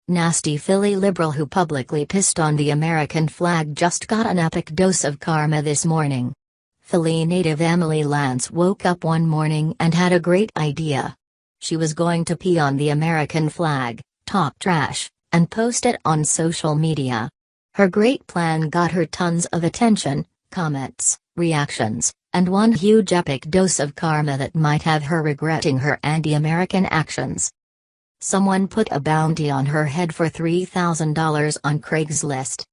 Nasty Philly liberal who publicly pissed on the American flag just got an epic dose of karma this morning. Philly native Emily Lance woke up one morning and had a great idea. She was going to pee on the American flag, talk trash, and post it on social media. Her great plan got her tons of attention, comments, reactions, and one huge epic dose of karma that might have her regretting her anti-American actions. Someone put a bounty on her head for $3,000 on Craigslist.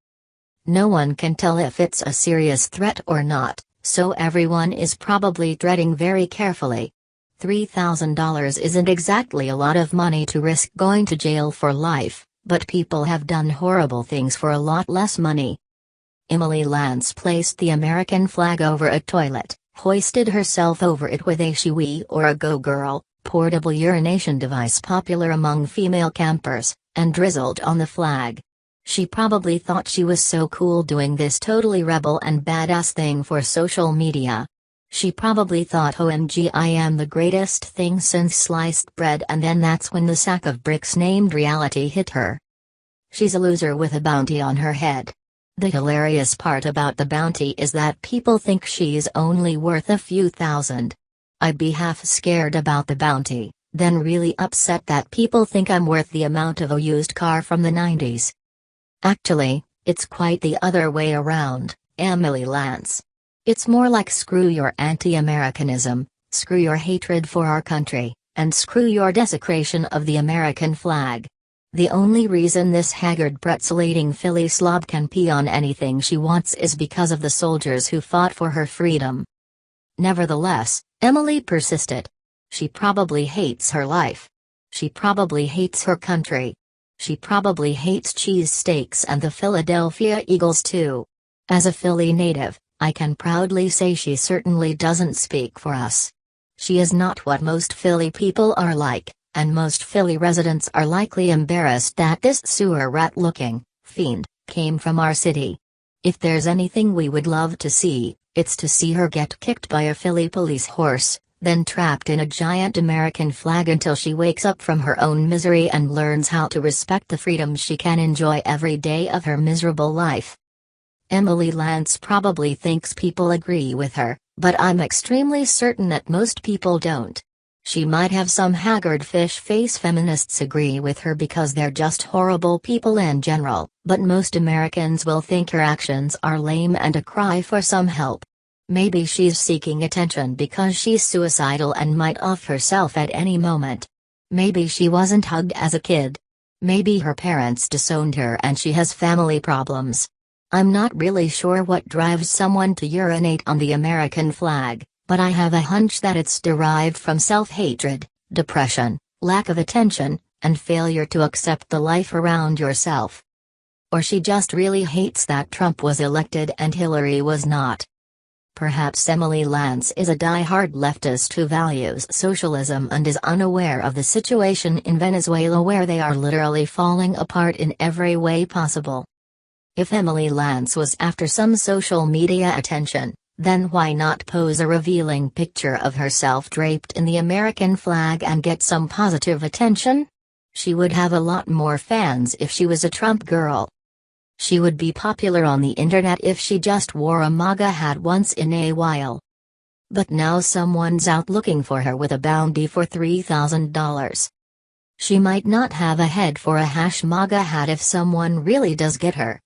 No one can tell if it's a serious threat or not, so everyone is probably treading very carefully. $3,000 isn't exactly a lot of money to risk going to jail for life, but people have done horrible things for a lot less money. Emily Lance placed the American flag over a toilet, hoisted herself over it with a Shewee or a Go Girl, portable urination device popular among female campers, and drizzled on the flag. She probably thought she was so cool doing this totally rebel and badass thing for social media. She probably thought OMG I am the greatest thing since sliced bread, and then that's when the sack of bricks named reality hit her. She's a loser with a bounty on her head. The hilarious part about the bounty is that people think she's only worth a few thousand. I'd be half scared about the bounty, then really upset that people think I'm worth the amount of a used car from the 90s. Actually, it's quite the other way around, Emily Lance. It's more like screw your anti-Americanism, screw your hatred for our country, and screw your desecration of the American flag. The only reason this haggard pretzel-eating Philly slob can pee on anything she wants is because of the soldiers who fought for her freedom. Nevertheless, Emily persisted. She probably hates her life. She probably hates her country. She probably hates cheesesteaks and the Philadelphia Eagles too. As a Philly native, I can proudly say she certainly doesn't speak for us. She is not what most Philly people are like, and most Philly residents are likely embarrassed that this sewer rat-looking fiend came from our city. If there's anything we would love to see, it's to see her get kicked by a Philly police horse, then trapped in a giant American flag until she wakes up from her own misery and learns how to respect the freedoms she can enjoy every day of her miserable life. Emily Lance probably thinks people agree with her, but I'm extremely certain that most people don't. She might have some haggard fish face feminists agree with her because they're just horrible people in general, but most Americans will think her actions are lame and a cry for some help. Maybe she's seeking attention because she's suicidal and might off herself at any moment. Maybe she wasn't hugged as a kid. Maybe her parents disowned her and she has family problems. I'm not really sure what drives someone to urinate on the American flag, but I have a hunch that it's derived from self-hatred, depression, lack of attention, and failure to accept the life around yourself. Or she just really hates that Trump was elected and Hillary was not. Perhaps Emily Lance is a die-hard leftist who values socialism and is unaware of the situation in Venezuela where they are literally falling apart in every way possible. If Emily Lance was after some social media attention, then why not pose a revealing picture of herself draped in the American flag and get some positive attention? She would have a lot more fans if she was a Trump girl. She would be popular on the internet if she just wore a MAGA hat once in a while. But now someone's out looking for her with a bounty for $3,000. She might not have a head for a #MAGA hat if someone really does get her.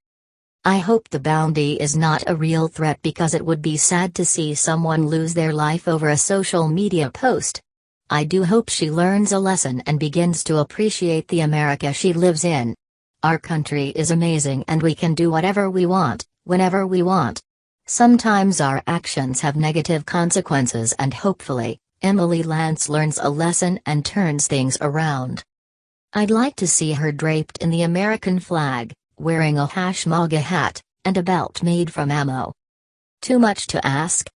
I hope the bounty is not a real threat because it would be sad to see someone lose their life over a social media post. I do hope she learns a lesson and begins to appreciate the America she lives in. Our country is amazing and we can do whatever we want, whenever we want. Sometimes our actions have negative consequences and hopefully, Emily Lance learns a lesson and turns things around. I'd like to see her draped in the American flag, wearing a #MAGA hat, and a belt made from ammo. Too much to ask?